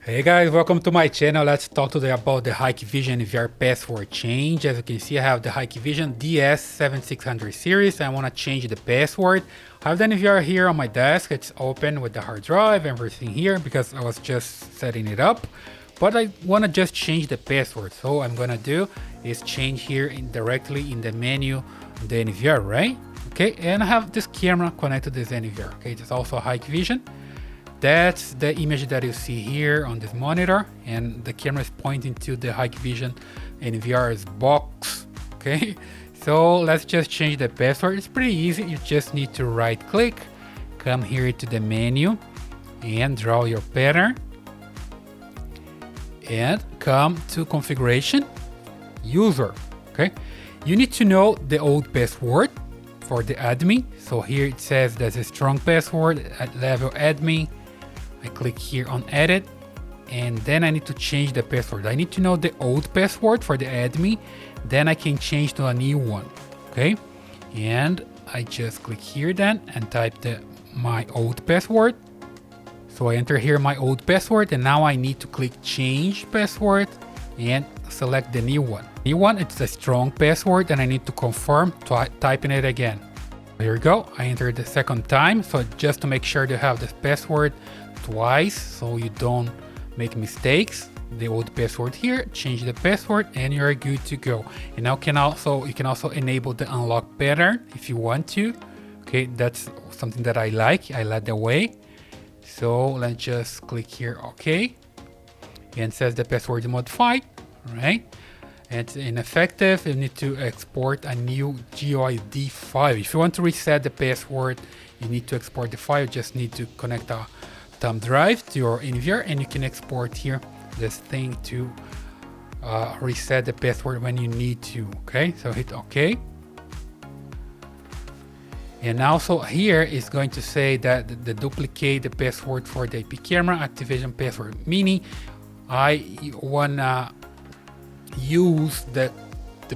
Hey guys, welcome to my channel. Let's talk today about the Hikvision NVR Password Change. As you can see, I have the Hikvision DS7600 series. I want to change the password. I have the NVR here on my desk. It's open with the hard drive, everything here, because I was just setting it up. But I want to just change the password. So what I'm going to do is change here directly in the menu, the NVR, right? Okay, and I have this camera connected to this NVR. Okay, it's also a Hikvision. That's the image that you see here on this monitor, and the camera is pointing to the Hikvision NVR's box. Okay, so let's just change the password. It's pretty easy. You just need to right click, come here to the menu and draw your pattern and come to configuration, user. Okay, you need to know the old password for the admin. So here it says there's a strong password at level admin. I click here on edit, and then I need to change the password. I need to know the old password for the admin, then I can change to a new one. Okay, and I just click here then and type my old password. So I enter here my old password, and now I need to click change password and select the new one. New one, it's a strong password, and I need to confirm typing it again. Here we go. I entered the second time, so just to make sure to have this password twice so you don't make mistakes. The old password here, change the password, and you're good to go. And now you can also enable the unlock pattern if you want to. Okay, that's something that I like the way. So let's just click here OK, and it says the password is modified, right? It's ineffective. You need to export a new GOID file. If you want to reset the password, you need to export the file. You just need to connect a thumb drive to your NVR, and you can export here this thing to reset the password when you need to. Okay, so hit OK. And also here is going to say that the duplicate the password for the IP camera activation password, meaning I wanna use the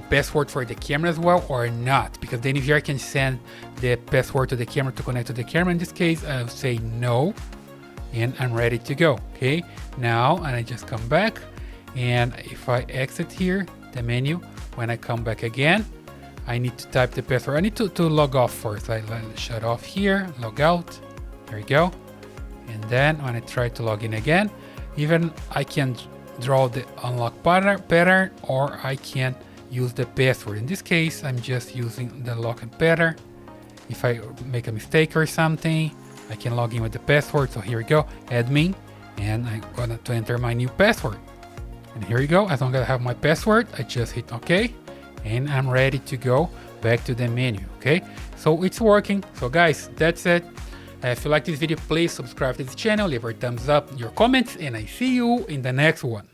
password for the camera as well or not, because the NVR can send the password to the camera to connect to the camera. In this case, I'll say no, and I'm ready to go. Okay, now, and I just come back, and if I exit here the menu, when I come back again, I need to type the password. I need to log off first. I shut off here, log out, there we go. And then when I try to log in again, even I can draw the unlock pattern, or I can use the password. In this case, I'm just using the lock and pattern. If I make a mistake or something, I can log in with the password. So here we go, admin, and I'm gonna to enter my new password. And here you go. As long as I have my password, I just hit OK, and I'm ready to go back to the menu. Okay, so it's working. So guys, that's it. If you like this video, please subscribe to this channel, leave a thumbs up, your comments, and I see you in the next one.